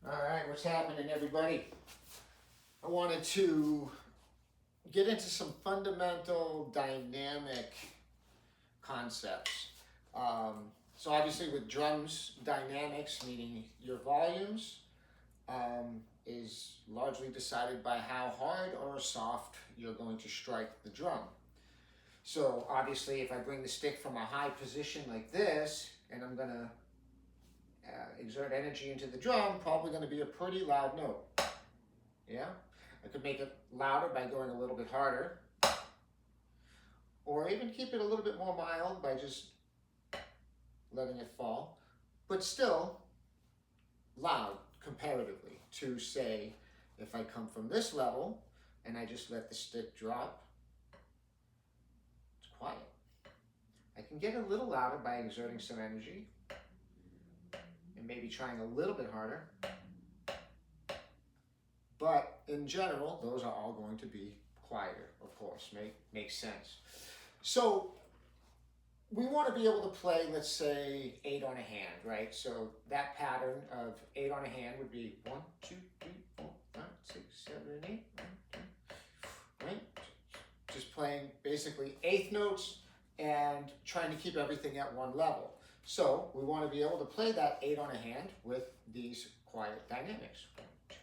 All right, what's happening, everybody? I wanted to get into some fundamental dynamic concepts. So obviously with drums, dynamics, meaning your volumes, is largely decided by how hard or soft you're going to strike the drum. So obviously if I bring the stick from a high position like this, and I'm going to exert energy into the drum, probably going to be a pretty loud note. Yeah? I could make it louder by going a little bit harder, or even keep it a little bit more mild by just letting it fall, but still loud comparatively to, say, if I come from this level and I just let the stick drop, it's quiet. I can get a little louder by exerting some energy and maybe trying a little bit harder, but in general, those are all going to be quieter, of course, makes sense. So we want to be able to play, let's say, 8 on a hand, right? So that pattern of 8 on a hand would be 1, 2, 3, 4, 5, 6, 7, 8, 1, 2, right? Just playing basically eighth notes and trying to keep everything at one level. So we want to be able to play that 8 on a hand with these quiet dynamics. 1, 2,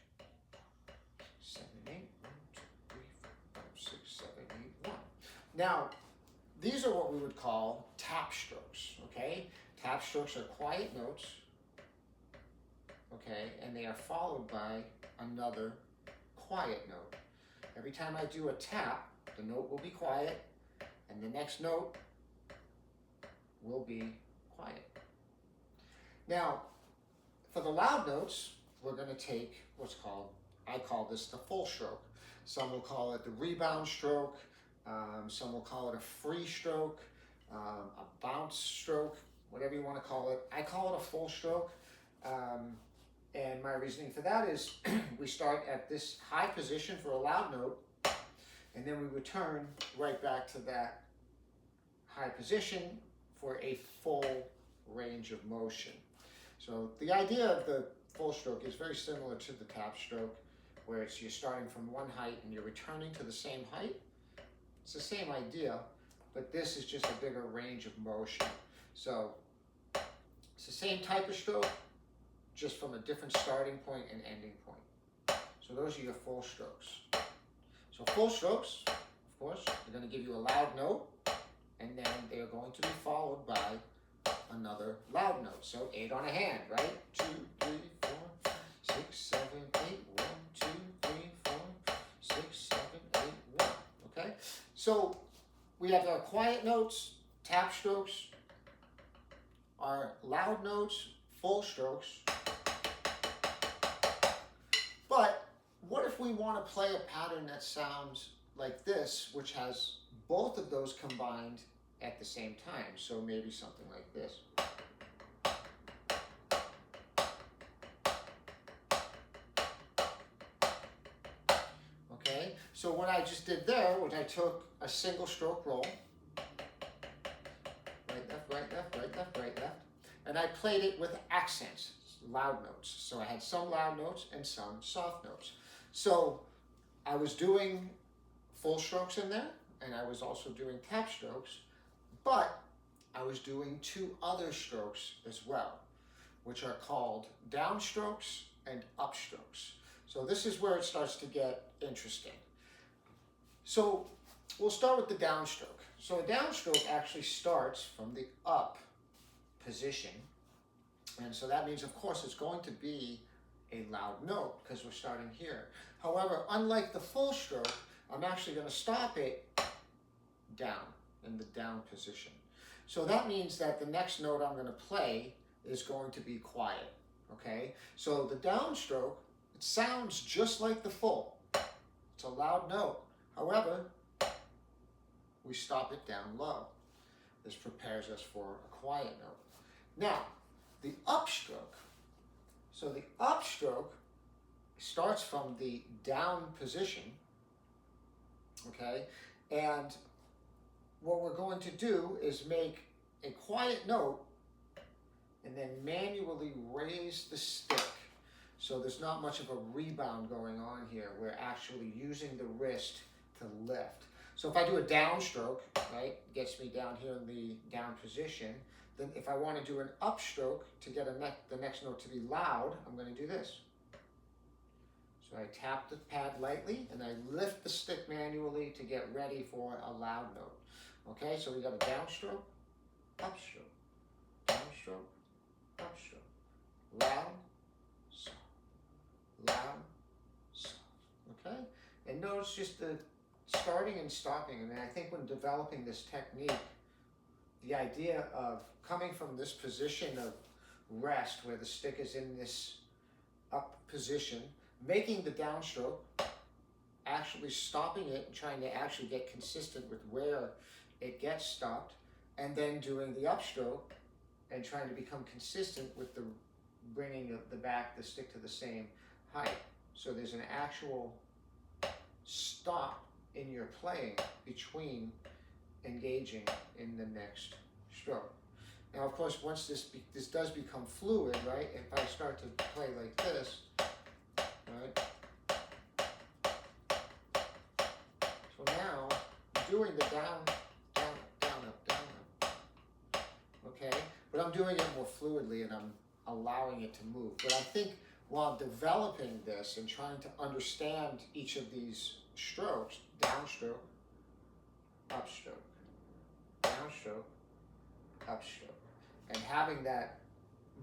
7, 8, 1, 2, 3, 4, 5, 6, 7, 8, 1. Now, these are what we would call tap strokes, okay? Tap strokes are quiet notes, okay? And they are followed by another quiet note. Every time I do a tap, the note will be quiet, and the next note will be quiet. Now, for the loud notes, we're going to take what's called, I call this the full stroke. Some will call it the rebound stroke. Some will call it a free stroke, a bounce stroke, whatever you want to call it. I call it a full stroke. And my reasoning for that is we start at this high position for a loud note, and then we return right back to that high position for a full range of motion. So the idea of the full stroke is very similar to the tap stroke, where you're starting from one height and you're returning to the same height. It's the same idea, but this is just a bigger range of motion. So it's the same type of stroke, just from a different starting point and ending point. So those are your full strokes. So full strokes, of course, are going to give you a loud note, and then they're going to be followed by another loud note. So 8 on a hand, right? 2, 3, 4, 5, 6, 7, 8, 1, 2, 3, 4, 6, 7, 8, 1. Okay? So we have our quiet notes, tap strokes, our loud notes, full strokes. But what if we want to play a pattern that sounds like this, which has both of those combined at the same time? So maybe something like this. Okay, so what I just did there was I took a single stroke roll, right, left, right, left, right, left, right, left, and I played it with accents, loud notes. So I had some loud notes and some soft notes. So I was doing full strokes in there, and I was also doing tap strokes, but I was doing 2 other strokes as well, which are called downstrokes and upstrokes. So this is where it starts to get interesting. So we'll start with the downstroke. So a downstroke actually starts from the up position, and so that means, of course, it's going to be a loud note because we're starting here. However, unlike the full stroke, I'm actually going to stop it down, in the down position. So that means that the next note I'm going to play is going to be quiet, okay? So the downstroke, it sounds just like the full. It's a loud note. However, we stop it down low. This prepares us for a quiet note. Now, the upstroke. So the upstroke starts from the down position, okay? And what we're going to do is make a quiet note and then manually raise the stick. So there's not much of a rebound going on here. We're actually using the wrist to lift. So if I do a downstroke, right, gets me down here in the down position, then if I want to do an upstroke to get the next note to be loud, I'm going to do this. So I tap the pad lightly and I lift the stick manually to get ready for a loud note. Okay, so we got a downstroke, upstroke, downstroke, upstroke, loud, soft, loud, soft. Okay, and notice just the starting and stopping. I mean, I think when developing this technique, the idea of coming from this position of rest where the stick is in this up position, making the downstroke, actually stopping it and trying to actually get consistent with where it gets stopped, and then doing the upstroke and trying to become consistent with the bringing the stick to the same height. So there's an actual stop in your playing between engaging in the next stroke. Now, of course, once this does become fluid, right? If I start to play like this, right? So now, doing the down, down, down, up, down, up. Okay, but I'm doing it more fluidly and I'm allowing it to move. But I think while developing this and trying to understand each of these strokes, downstroke, upstroke, downstroke, upstroke, and having that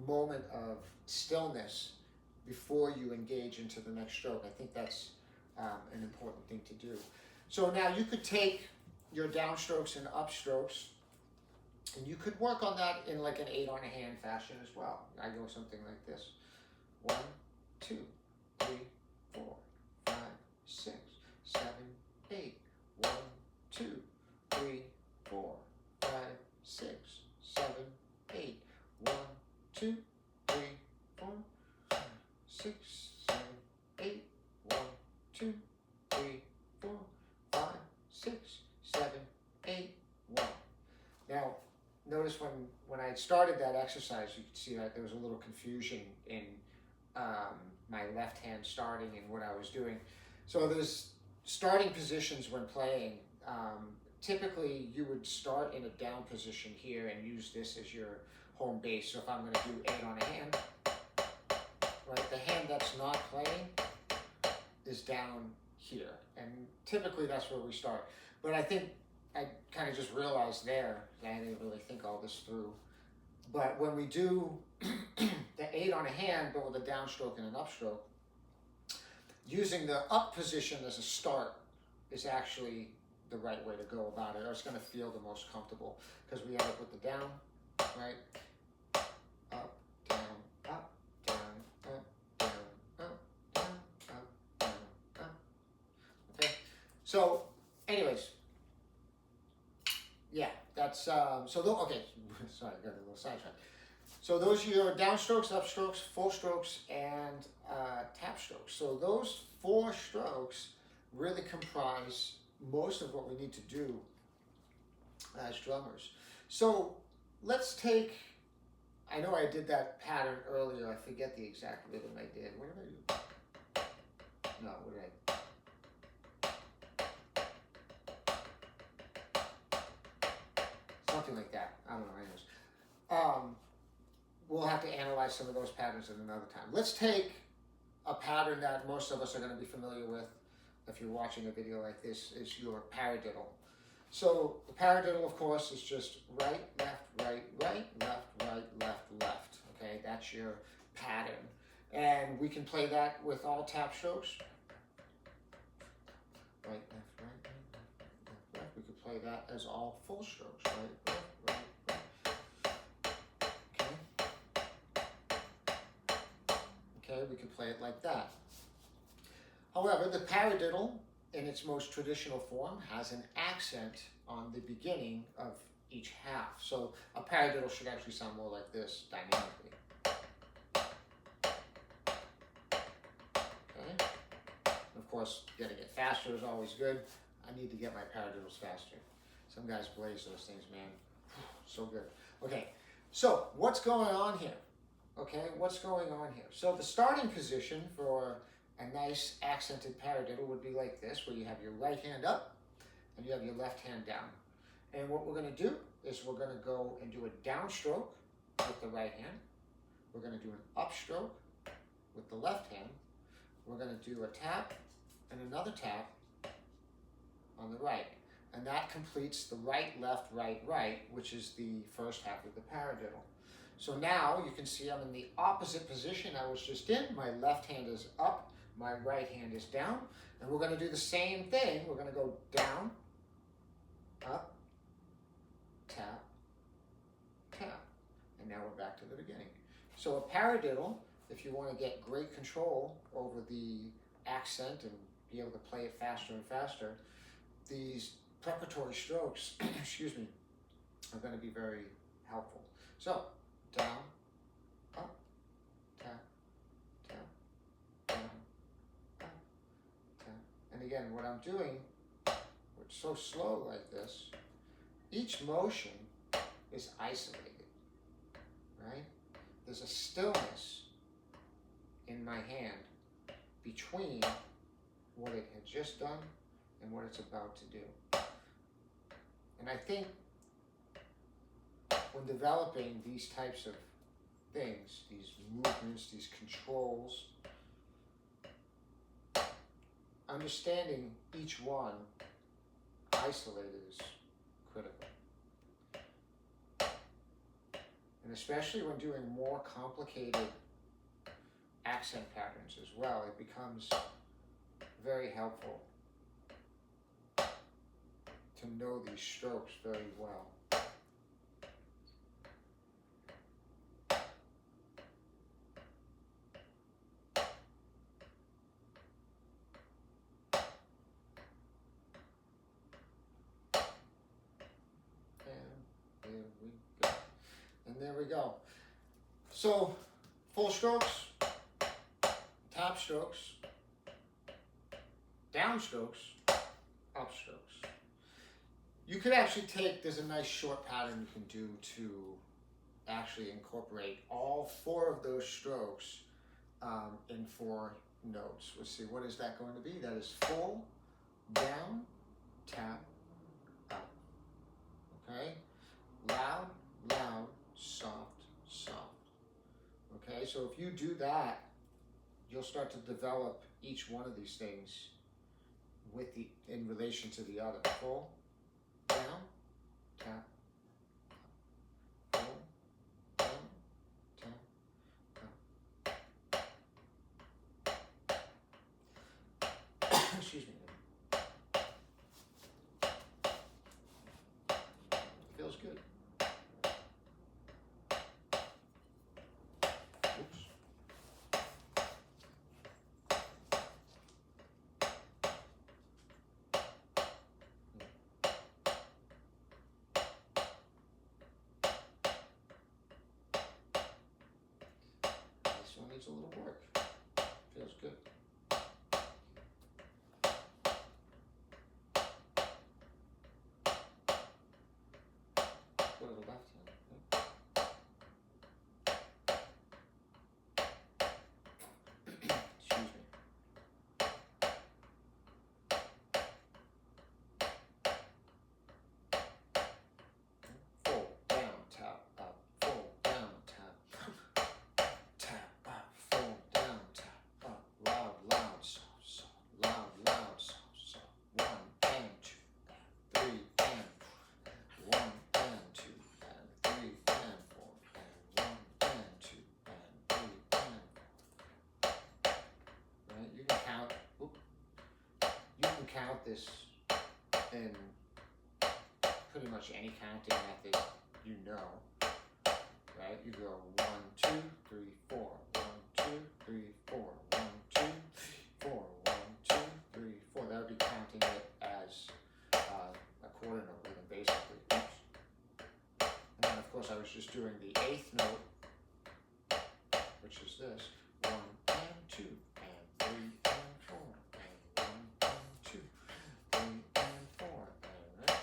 moment of stillness before you engage into the next stroke, I think that's an important thing to do. So now you could take your downstrokes and upstrokes, and you could work on that in like an 8 on a hand fashion as well. I go something like this: 1, 2, 3, 4, 5, 6, 7, 8. 1, 2, 3, 4, 5, 6, 7, 8. 1, 2, 3, 4, 5, 6, 7, 8. 1, 2, 3, 4, 5, 6, 7, 8, 1. Now, notice when I started that exercise, you could see that there was a little confusion in my left hand starting and what I was doing. So there's starting positions when playing. Typically, you would start in a down position here and use this as your home base. So if I'm going to do 8 on a hand, right, the hand that's not playing is down here. And typically that's where we start. But I think I kind of just realized there that I didn't really think all this through. But when we do the 8 on a hand, but with a downstroke and an upstroke, using the up position as a start is actually the right way to go about it, or it's going to feel the most comfortable, because we end up with the down, right? Up, down, up, down, up, down, up, down, up, down, up. Okay? So, anyways, yeah, that's, okay, sorry, I got a little sidetracked. So those are your downstrokes, upstrokes, full strokes, and tap strokes. So those 4 strokes really comprise most of what we need to do as drummers. So let's take, I know I did that pattern earlier, I forget the exact rhythm I did. What did I do? No, what did I? Something like that, I don't know, anyways. We'll have to analyze some of those patterns at another time. Let's take a pattern that most of us are going to be familiar with if you're watching a video like this, is your paradiddle. So the paradiddle, of course, is just right, left, right, right, left, right, left, left. Okay, that's your pattern. And we can play that with all tap strokes. Right, left, right, left, left, left. We could play that as all full strokes. Right, left, right, right. Okay, we can play it like that. However, the paradiddle, in its most traditional form, has an accent on the beginning of each half. So a paradiddle should actually sound more like this, dynamically. Okay? Of course, getting it faster is always good. I need to get my paradiddles faster. Some guys blaze those things, man. So good. Okay, so what's going on here? Okay, what's going on here? So the starting position for a nice accented paradiddle would be like this, where you have your right hand up and you have your left hand down. And what we're going to do is we're going to go and do a downstroke with the right hand. We're going to do an upstroke with the left hand. We're going to do a tap and another tap on the right. And that completes the right, left, right, right, which is the first half of the paradiddle. So now you can see I'm in the opposite position I was just in. My left hand is up, my right hand is down. And we're going to do the same thing. We're going to go down, up, tap, tap. And now we're back to the beginning. So a paradiddle, if you want to get great control over the accent and be able to play it faster and faster, these preparatory strokes, excuse me, are going to be very helpful. So, down, up, tap, tap, down, up, tap. And again, what I'm doing, it's so slow like this, each motion is isolated, right? There's a stillness in my hand between what it had just done and what it's about to do. And I think when developing these types of things, these movements, these controls, understanding each one isolated is critical. And especially when doing more complicated accent patterns as well, it becomes very helpful to know these strokes very well. And there we go. So, full strokes, tap strokes, down strokes, up strokes. You could actually take, there's a nice short pattern you can do to actually incorporate all 4 of those strokes in 4 notes. Let's see, what is that going to be? That is full, down, tap, up. Okay? Loud, loud, soft, soft. Okay, so if you do that, you'll start to develop each one of these things with in relation to the other. Full, down, tap, up. Full, down, tap, up. Excuse me. Feels good. This one needs a little work. Feels good. Go to the left hand. Excuse me. Full, down, tap, up. Full, down, tap, tap, up. Full, down, tap, up. Loud, loud, soft, soft. Loud, loud, soft, soft. 1 and 2 and 3 and 1 and 2 and 3 and 4 and 1 and 2 and 3 and 4. Right? You can count. You can count this in pretty much any counting method you know. Right? You go 1, 2, 3, 4. 1, 2, 3, 4. 1, 2, 3, 4. 1, 2, 3, 4. That would be counting it as a quarter note rhythm, basically. Oops. And then, of course, I was just doing the 8th note, which is this. 1 and 2 and 3 and 4 and 1 and 2, 3 and 4 and right.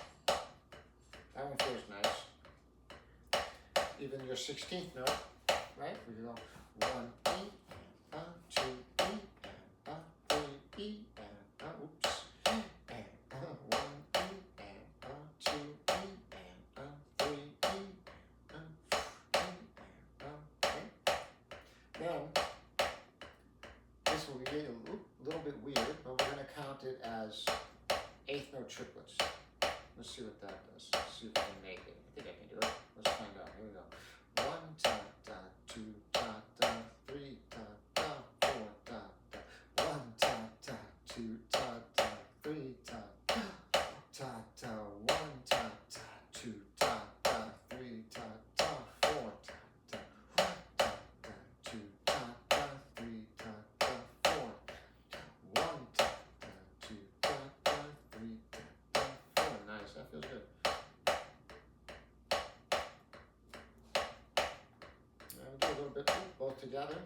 That one feels nice. Even your 16th note. right? We can go 1 E, 2 E, 3 E, oops, and 1 E, and 2 E, and 3 E, okay. Then this will be a little bit weird, but we're going to count it as eighth note triplets. Let's see what that does. Let's see if we can make it. I think I can do it. Let's find out. Here we go. 1 ta ta, 2 ta ta, 3 ta ta, 4 ta ta. 1 ta ta, 2 ta ta, 3 ta ta, ta ta. 1 ta ta, 2 ta ta, 3 ta ta, 4 ta ta. 1 ta ta, 2 ta ta, 3 ta ta, 4. 1 ta ta, 2 ta ta, 3 ta ta, 4. Nice. That feels good. Do a little bit both together.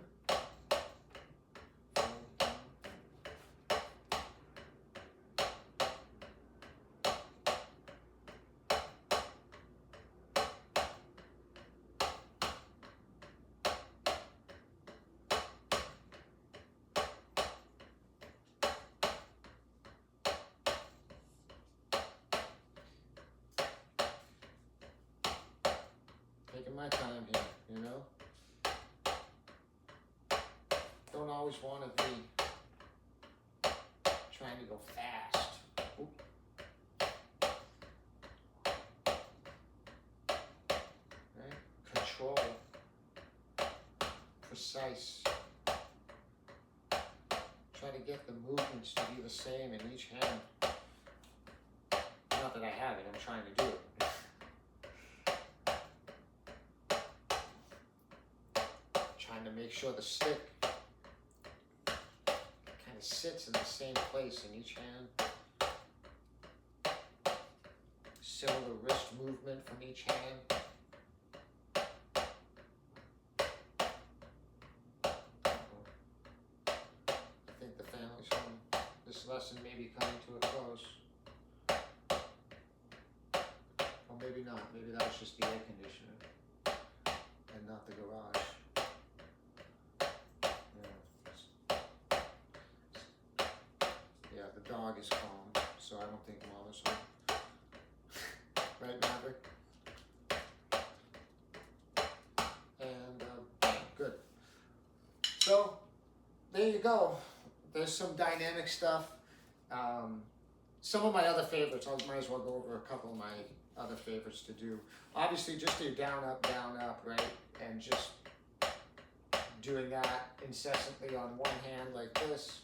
Taking my time here, you know? Don't always want to be trying to go fast. Oop. Right? Control. Precise. Try to get the movements to be the same in each hand. Not that I have it, I'm trying to do it. Trying to make sure the stick kind of sits in the same place in each hand. Similar wrist movement from each hand. I think the family's home. This lesson may be coming to a close. Or maybe not. Maybe that was just the air conditioner and not the garage. Yeah, the dog is calm, so I don't think Mom is home. Right, Maverick? And, good. So, there you go. There's some dynamic stuff. Some of my other favorites, I might as well go over a couple of my other favorites to do. Obviously, just do down, up, right? And just doing that incessantly on one hand like this.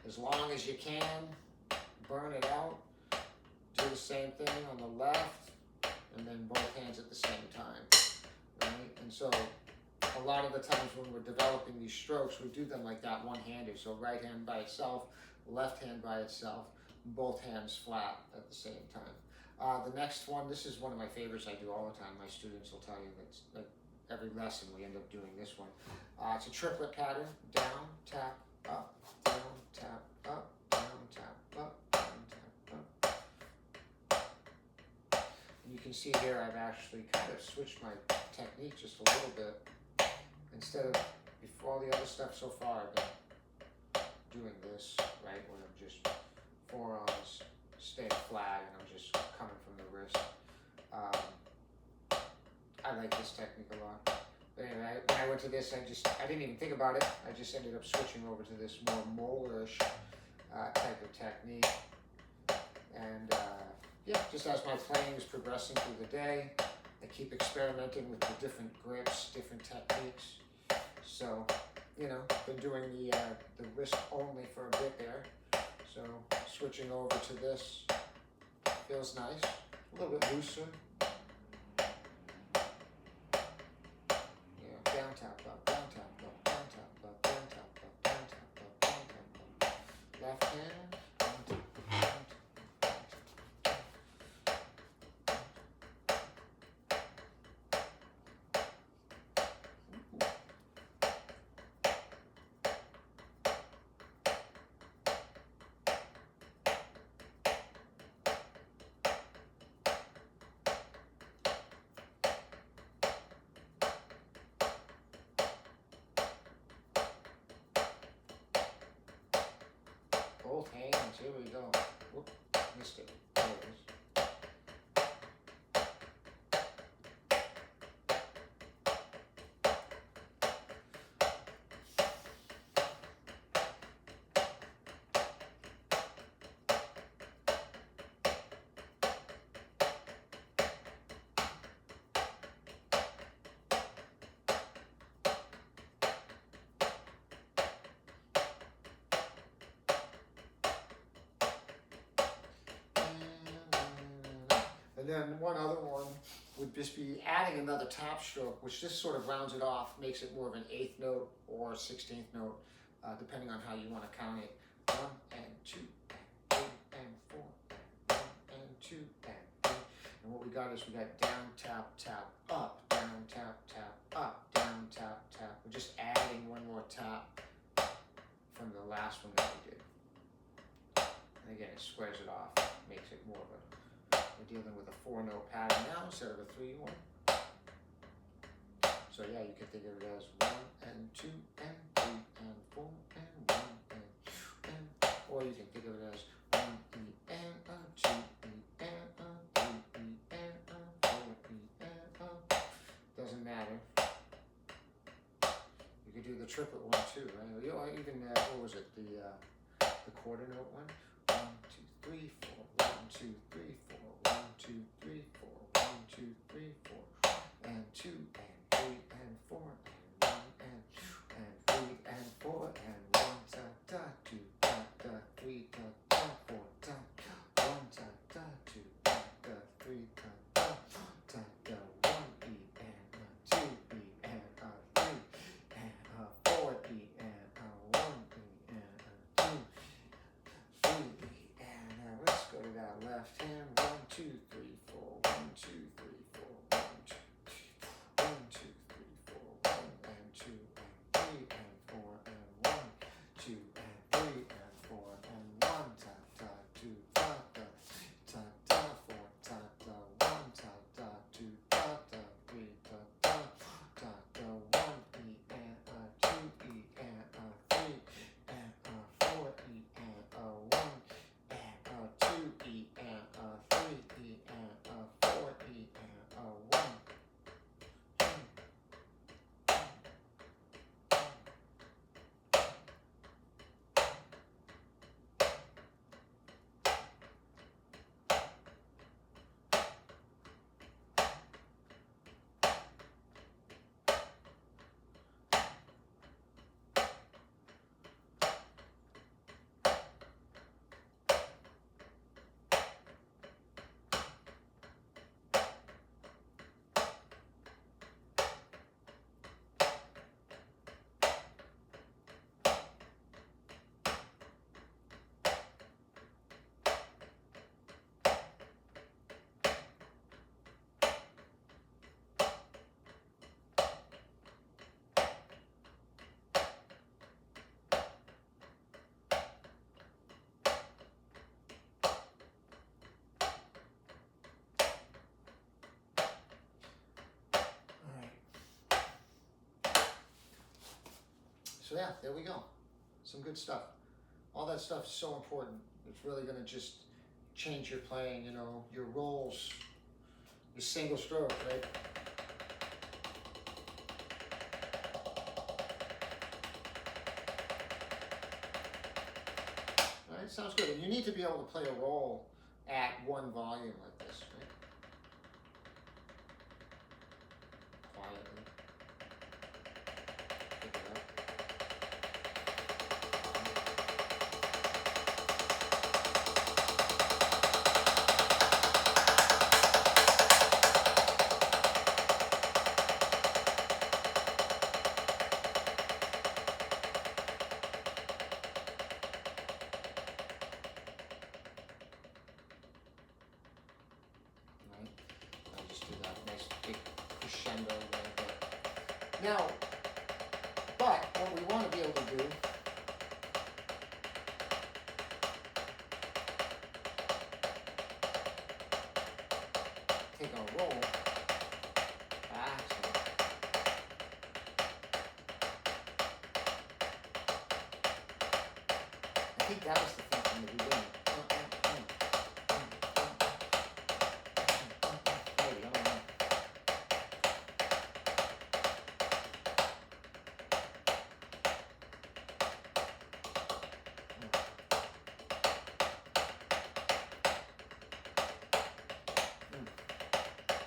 As long as you can, burn it out. Do the same thing on the left, and then both hands at the same time, right? And so a lot of the times when we're developing these strokes, we do them like that one-handed. So right hand by itself, left hand by itself, both hands flat at the same time. The next one, this is one of my favorites I do all the time. My students will tell you that every lesson we end up doing this one. It's a triplet pattern, down, tap, up, down, tap, up, down, tap, up, down, tap, up. And you can see here I've actually kind of switched my technique just a little bit. Instead of, before all the other stuff so far, I've been doing this, right, where I'm just forearms staying flat and I'm just coming from the wrist. I like this technique a lot. But anyway, when I went to this, I didn't even think about it. I just ended up switching over to this more molarish type of technique. And yeah, just as my playing is progressing through the day, I keep experimenting with the different grips, different techniques. So, you know, been doing the wrist only for a bit there. So switching over to this feels nice, a little bit looser. Down tap up, down tap up, down tap up, down tap up, down tap up, down tap up. Left hand, down tap, down tap, down tap. both hands. Here we go. Whoop, missed it. There it is. And then one other one would just be adding another tap stroke, which just sort of rounds it off, makes it more of an 8th note or 16th note, depending on how you want to count it. 1 and 2 and 3 and 4 and 1 and 2 and 3. And what we got is we got down, tap, tap, up, down, tap, tap, up, down, tap, tap. We're just adding one more tap from the last one that we did. And again, it squares it off, makes it more of a, we're dealing with a 4-note pattern now instead of a 3-1. So yeah, you can think of it as 1 and 2 and 3 and 4 and 1 and 2 and, or you can think of it as 1 E and a 2 E and a 3 E and a 4 E and a. Doesn't matter. You could do the triplet one too, right? Or even what was it? The quarter note one. 1 2 3 4. 1 2 3 4. 1 2 3 4. 1 2 3 4. And 2 and 3 and 4 and 1 and 3 and 4 and 1 ta ta 2 ta ta 3 ta ta 4 ta 1 ta ta 2 ta ta 3 ta ta ta ta 1 E and a 2 E and a 3 and a 4 E and a 1 E and a 2 3 E and let's go to that left hand. 1 2 3 4. 1 2 3 4. 1 2 1 2 3 4. 1 and 2 and 3 and 4 and 1 2 and 3 and 4 and 1 ta ta 2 ta ta ta ta 4 ta ta 1 ta ta 2 ta ta 3 ta ta ta ta 1 E and a 2 E and a 3 and a 4 E and a 1 and a 2 E and a 3 E and a 4 E and a 1. So yeah, there we go. Some good stuff. All that stuff is so important. It's really going to just change your playing, you know, your rolls, your single stroke, right? All right, sounds good. And you need to be able to play a roll at one volume like this, right? Quietly. Pick it up. Now, but what we want to be able to do take a roll back think that was the thing from the beginning. Maybe, I don't know.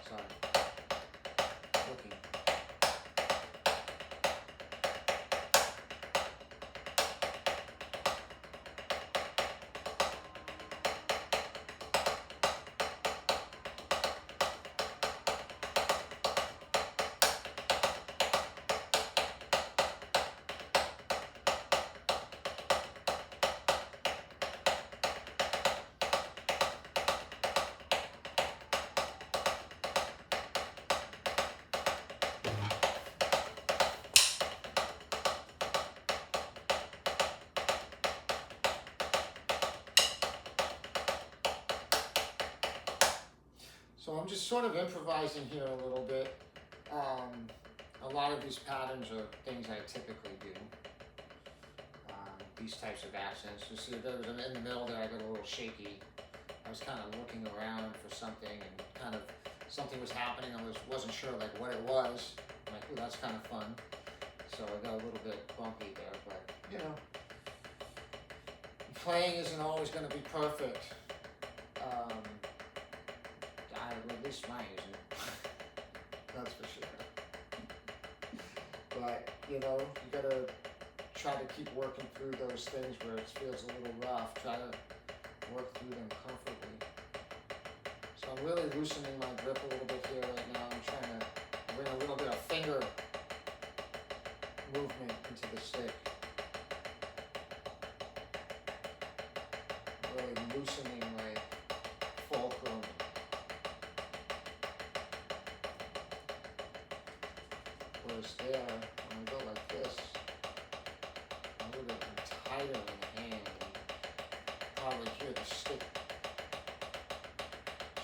Sorry. Looking. So I'm just sort of improvising here a little bit. A lot of these patterns are things I typically do. These types of accents. You see, there was in the middle there, I got a little shaky. I was kind of looking around for something, and kind of something was happening. I wasn't sure like what it was. I'm like, ooh, that's kind of fun. So I got a little bit bumpy there, but you know, playing isn't always going to be perfect. At least mine isn't. That's for sure. But you know, you gotta try to keep working through those things where it feels a little rough. Try to work through them comfortably. So I'm really loosening my grip a little bit here right now. I'm trying to bring a little bit of finger movement into the stick. Really loosening my fulcrum. Whereas there, when I go like this, a little bit tighter in the hand, and probably hear the stick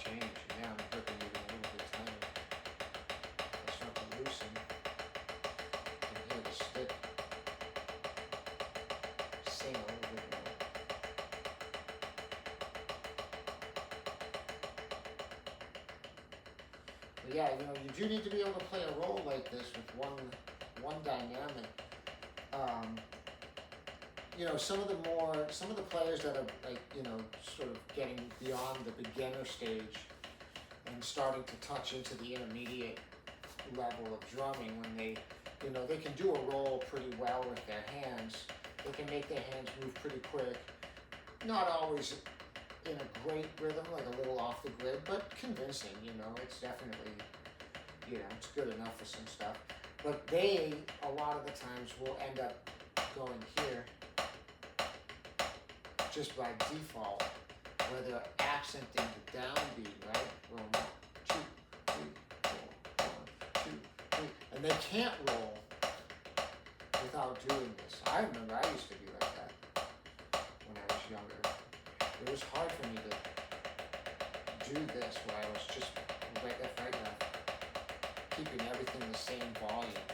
change. And now I'm gripping even a little bit tighter. I start to loosen, and hear the stick sing a little bit more. But yeah, you know, you do need to be able to play a role like this with one dynamic. You know, some of the players that are like, you know, sort of getting beyond the beginner stage and starting to touch into the intermediate level of drumming, when they, you know, they can do a roll pretty well with their hands. They can make their hands move pretty quick. Not always in a great rhythm, like a little off the grid, but convincing, you know, it's definitely, you know, it's good enough for some stuff. But they, a lot of the times, will end up going here just by default, where they're accenting the downbeat, right? 1, 2, 3, 4, 1, 2, 3. And they can't roll without doing this. I remember I used to be like that when I was younger. It was hard for me to do this where I was just right left, keeping everything the same volume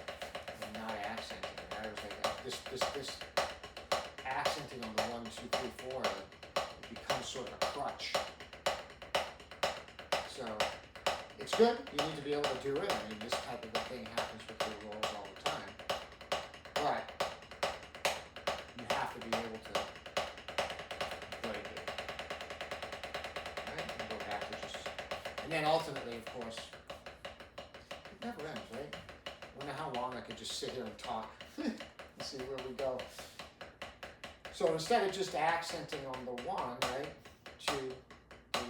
and not accenting. And I was like, this accenting on the 1, 2, 3, 4, it becomes sort of a crutch. So it's good. You need to be able to do it. I mean, this type of a thing happens with your rolls all the time. But you have to be able to break it. Right? And go back to just... And then ultimately, of course, it never ends, right? I wonder how long I could just sit here and talk and see where we go. So instead of just accenting on the 1, right? 2, 3,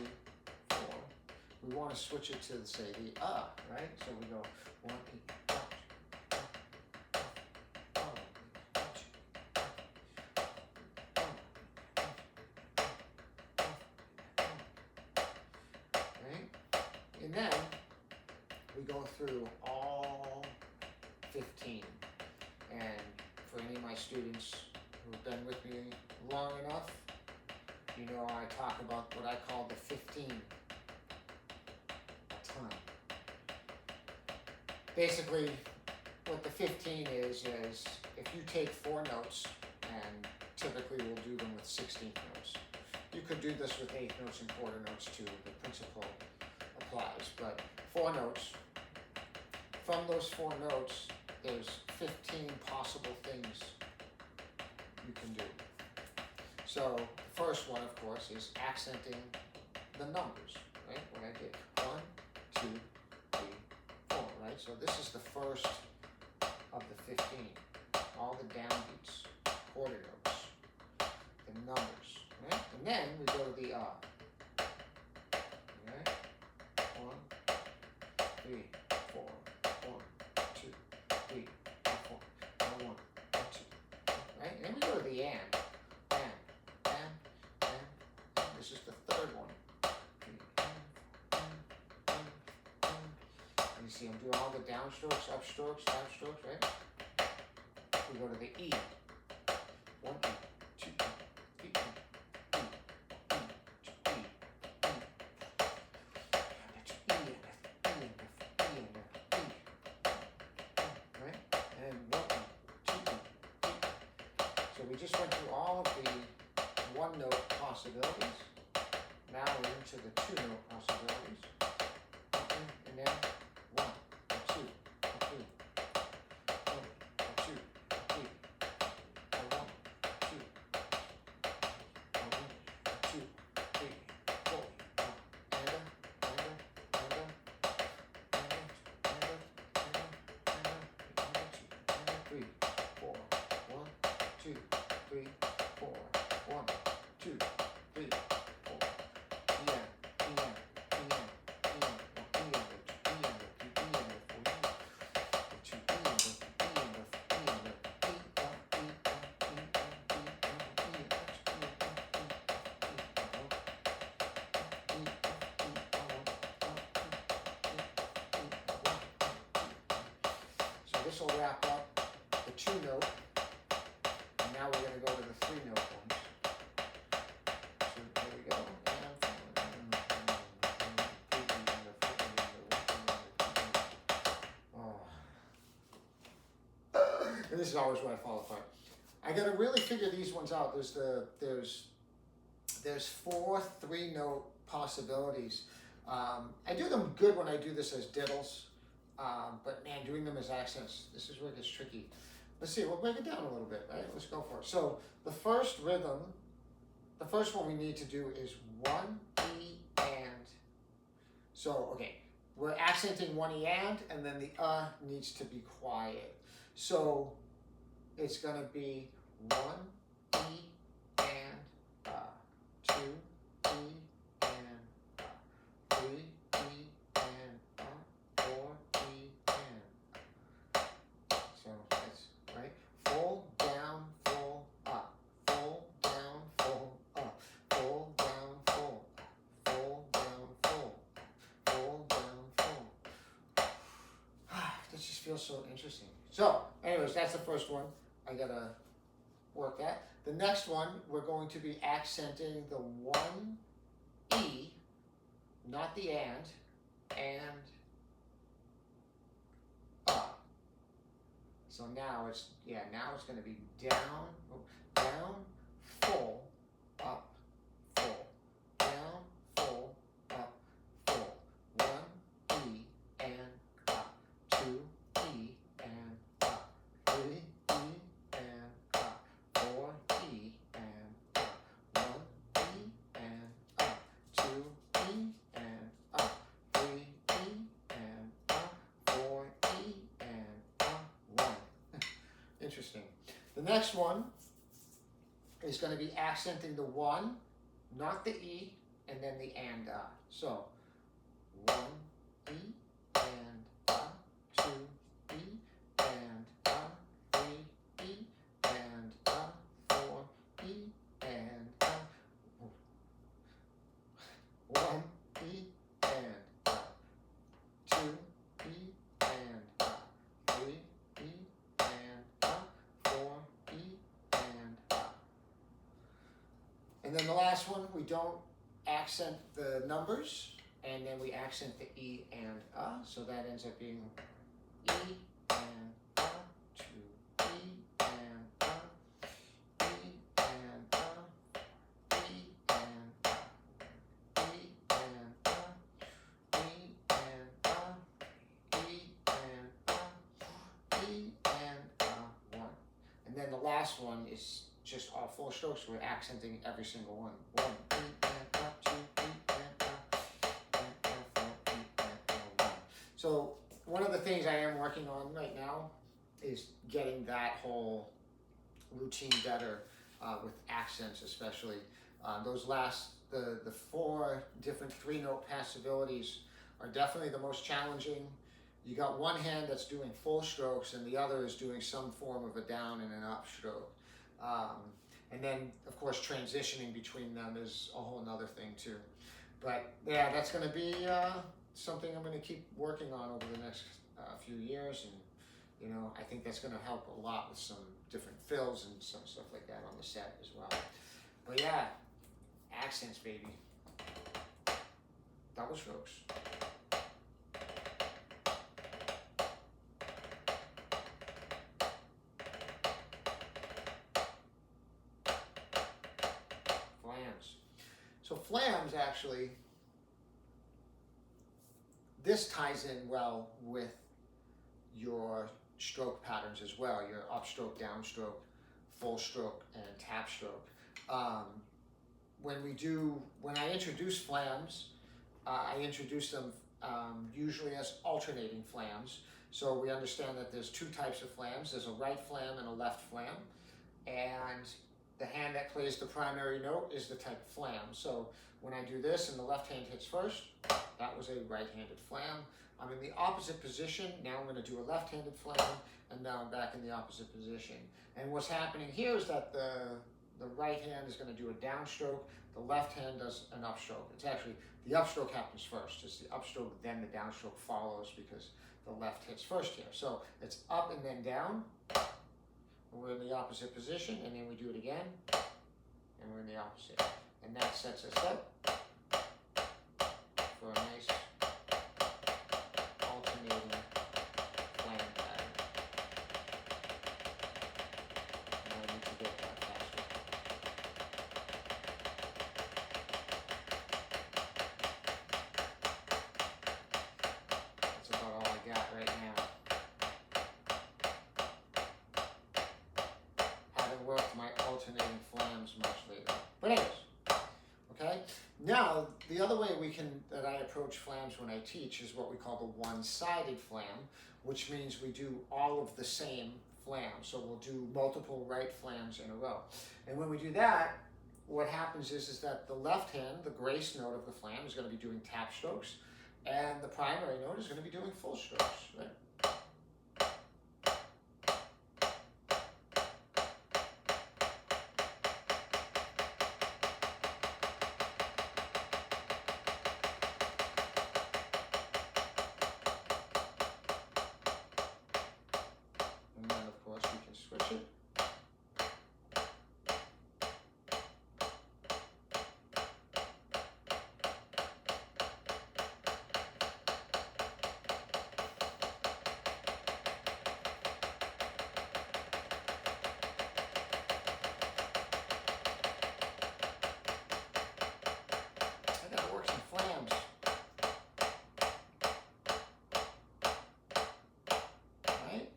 4. We want to switch it to, say, the right? So we go 1, 8, 1. And then we go through all 15. And for any of my students who've been with me long enough, you know, I talk about what I call the 15 time. Basically, what the 15 is if you take 4 notes, and typically we'll do them with 16th notes. You could do this with 8th notes and quarter notes too. The principle applies, but 4 notes. From those 4 notes, there's 15 possible things you can do. So the first one, of course, is accenting the numbers, right? What I did, 1, 2, 3, 4, right? So this is the first of the 15. All the downbeats, quarter notes, the numbers, right? And then we go to the right? 1, 3, 4, 1, 2, 3, 4, 1, 2, right? And then we go to the and. This is the third one. And you see I'm doing all the downstrokes, upstrokes, downstrokes, right? We go to the E. 1 E, 2 E, 3 E, E, E, E, right? And 1 E, 2 E, 3 E. So we just went through all of the one-note possibilities. Now we're into the 2-note possibilities. And then 1, 2, 3, 1, 2, 3, 1, 2, 3, 4, and 3, 4, 1, 2, 3, 4, 1, 2, 3, 4. This will wrap up the 2-note, and now we're going to go to the 3-note ones. So here we go. And this is always where I fall apart. I got to really figure these ones out. There's 4 3-note possibilities. I do them good when I do this as diddles. But man, doing them as accents, this is where it gets tricky. Let's see, we'll break it down a little bit, right? Let's go for it. So the first rhythm, the first one we need to do is 1 E and. So, okay, we're accenting 1 E and then the needs to be quiet. So it's gonna be 1 E and 2 E and 3 E and 4 E and. So that's right. Full down, full up, full down, full up, full down, full, full down, full, full down, full. This just feels so interesting. So, anyways, that's the first one I gotta work at. The next one, we're going to be accenting the 1 E, not the and up. So now it's going to be down, down, full, up, full, down, full, up, full. 1 E and up, 2 E and up, 3 E and up, 4 E and up, 1 E and up, 2 E and up, 3 E and up, 4 E and up, 1. Interesting. The next one is going to be accenting the 1, not the E, and then the and So 1 E and 2 E and 3 E and 4 E and 1 E and 2 E and 3 E and 4 E and then the last one, we don't accent the numbers, and then we accent the E and so that ends up being E and 2 E and E and then the last one is just all full strokes. We're accenting every single one. 1, E, and up, 2, E, and up, and F, 4, E, and L, 1. So one of the things I am working on right now is getting that whole routine better with accents, especially. Those last, the 4 different 3-note passabilities are definitely the most challenging. You got one hand that's doing full strokes and the other is doing some form of a down and an up stroke. And then, of course, transitioning between them is a whole nother thing too. But yeah, that's going to be something I'm going to keep working on over the next few years. And, you know, I think that's going to help a lot with some different fills and some stuff like that on the set as well. But yeah, accents, baby. Double strokes. Flams. So flams, actually, this ties in well with your stroke patterns as well, your upstroke, downstroke, full stroke, and tap stroke. When I introduce flams, I introduce them usually as alternating flams. So we understand that there's 2 types of flams. There's a right flam and a left flam. And the hand that plays the primary note is the type of flam. So when I do this and the left hand hits first, that was a right-handed flam. I'm in the opposite position. Now I'm going to do a left-handed flam, and now I'm back in the opposite position. And what's happening here is that the right hand is going to do a downstroke. The left hand does an upstroke. It's actually, the upstroke happens first. It's the upstroke, then the downstroke follows because the left hits first here. So it's up and then down. We're in the opposite position, and then we do it again, and we're in the opposite. And that sets us up for a nice alternating flam pattern. And I need to get that faster. That's about all I got right now. Haven't worked my alternating flams much lately. But anyways, okay? Now, the other way that I approach flams when I teach is what we call the one-sided flam, which means we do all of the same flam. So we'll do multiple right flams in a row. And when we do that, what happens is that the left hand, the grace note of the flam, is going to be doing tap strokes, and the primary note is going to be doing full strokes, right? And then, of course, we can switch it. I gotta work some flams. Right?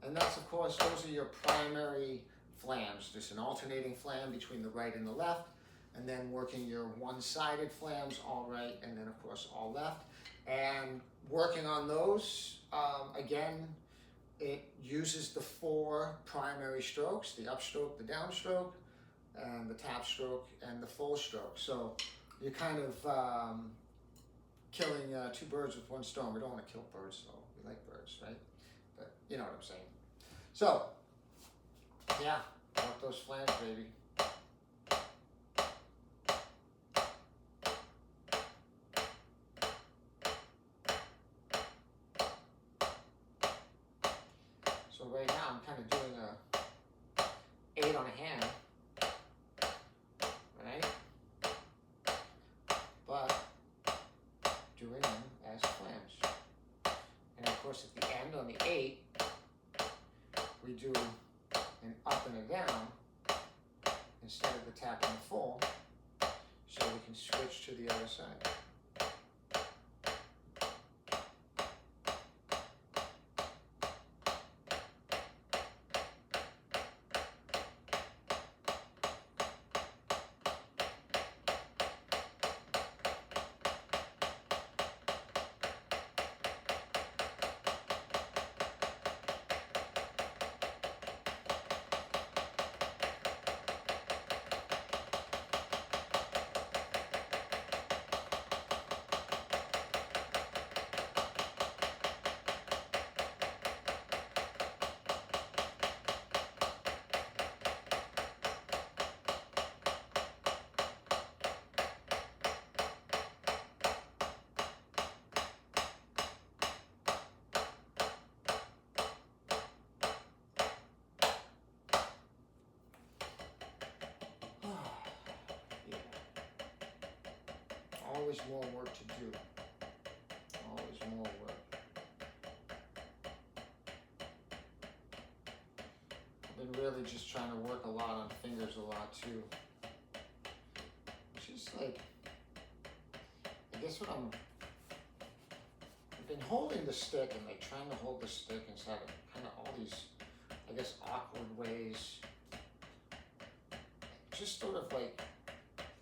And that's, of course, those are your primary flams. Just an alternating flam between the right and the left, and then working your one-sided flams, all right, and then, of course, all left. And working on those, again, it uses the 4 primary strokes, the upstroke, the downstroke, and the tap stroke, and the full stroke. So you're kind of killing 2 birds with 1 stone. We don't want to kill birds, though. We like birds, right? But you know what I'm saying. So, yeah, work those flams, baby. So right now I'm kind of doing a 8 on a hand, right? But doing them as flams. And of course at the end on the 8, we do an up and a down instead of the tap and the full, so we can switch to the other side. always more work to do. Always more work. I've been really just trying to work a lot on fingers a lot too. Just like, I guess what I've been holding the stick and like trying to hold the stick inside of kind of all these, I guess, awkward ways. Just sort of like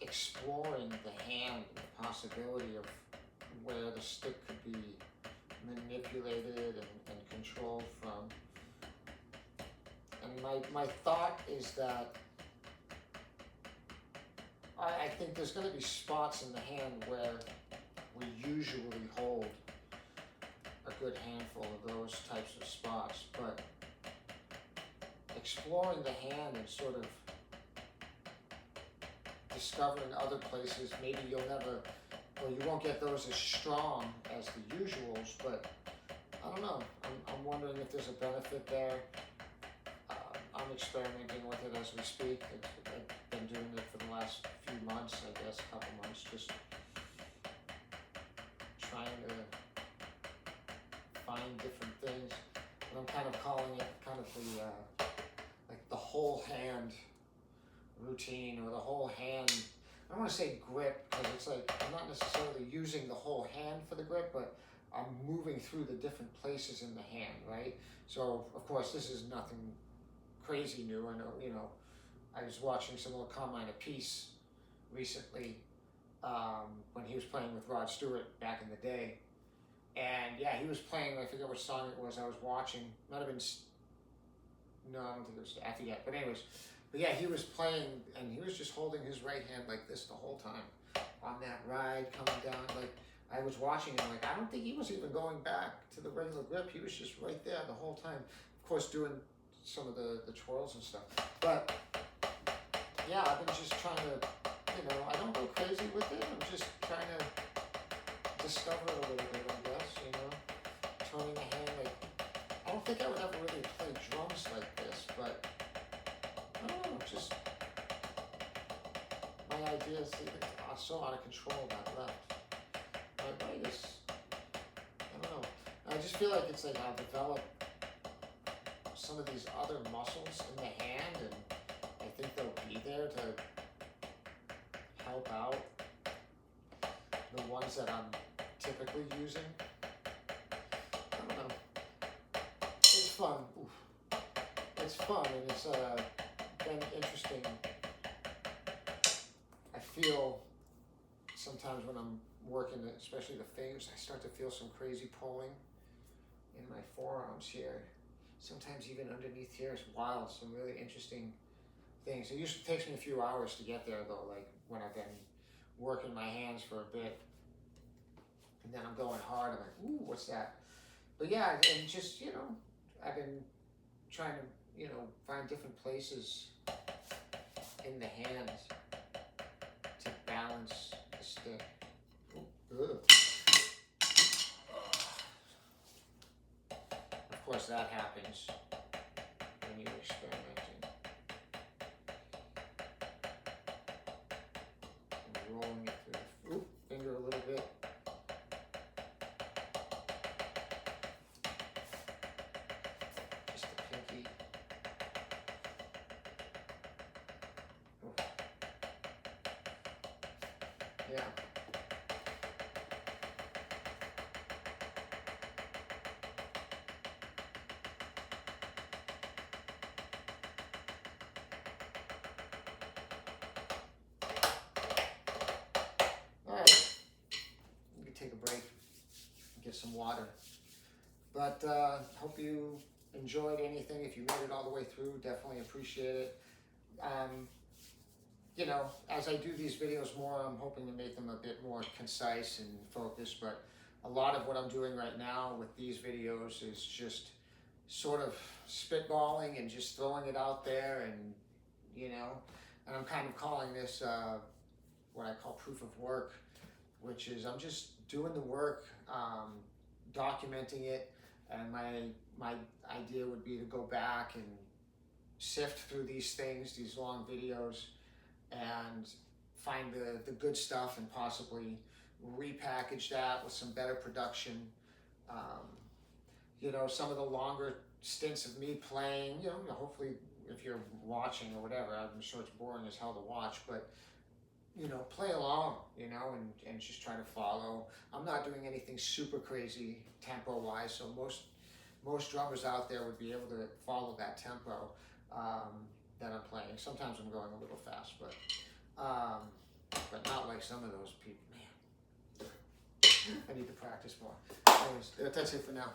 exploring the hand, the possibility of where the stick could be manipulated and controlled from. And my thought is that I think there's going to be spots in the hand where we usually hold a good handful of those types of spots, but exploring the hand and sort of discovering other places, maybe you'll never, or you won't get those as strong as the usuals, but I don't know. I'm wondering if there's a benefit there. I'm experimenting with it as we speak. I've been doing it for the last few months, I guess, a couple months, just trying to find different things. And I'm kind of calling it kind of the like the whole hand routine, or the whole hand. I don't want to say grip, because it's like I'm not necessarily using the whole hand for the grip, but I'm moving through the different places in the hand, right? So of course this is nothing crazy new. I know, you know, I was watching some old Carmine Apiece recently when he was playing with Rod Stewart back in the day, and yeah, he was playing, I forget what song it was I was watching, might have been, no, I don't think it was, I forget, but anyways, but yeah, he was playing and he was just holding his right hand like this the whole time on that ride coming down. Like, I was watching him, like, I don't think he was even going back to the regular grip. He was just right there the whole time, of course doing some of the twirls and stuff. But yeah, I've been just trying to, you know, I don't go crazy with it. I'm just trying to discover it a little bit, I guess, you know, turning the hand. Like, I don't think I would ever really play drums like this, but I don't know, just my idea is so out of control that left. My right is, I don't know. I just feel like it's like I've developed some of these other muscles in the hand, and I think they'll be there to help out the ones that I'm typically using. I don't know. It's fun. Oof. It's fun, and it's been interesting. I feel sometimes when I'm working, especially the fingers, I start to feel some crazy pulling in my forearms here. Sometimes even underneath here is wild, some really interesting things. It usually takes me a few hours to get there though, like when I've been working my hands for a bit. And then I'm going hard, I'm like, ooh, what's that? But yeah, and just, you know, I've been trying to, you know, find different places in the hands to balance the stick. Ooh, of course, that happens when you're experimenting. And rolling it through the finger a little bit. Just the pinky. Ooh. Yeah. Take a break, get some water. But hope you enjoyed anything. If you made it all the way through, definitely appreciate it. You know, as I do these videos more, I'm hoping to make them a bit more concise and focused, but a lot of what I'm doing right now with these videos is just sort of spitballing and just throwing it out there, and you know, and I'm kind of calling this what I call proof of work, which is I'm just doing the work, documenting it, and my idea would be to go back and sift through these things, these long videos, and find the good stuff, and possibly repackage that with some better production. You know, some of the longer stints of me playing, you know, hopefully if you're watching or whatever, I'm sure it's boring as hell to watch, but you know, play along, you know, and just try to follow. I'm not doing anything super crazy tempo wise, so most drummers out there would be able to follow that tempo that I'm playing. Sometimes I'm going a little fast, but not like some of those people. Man, I need to practice more. Anyways, that's it for now.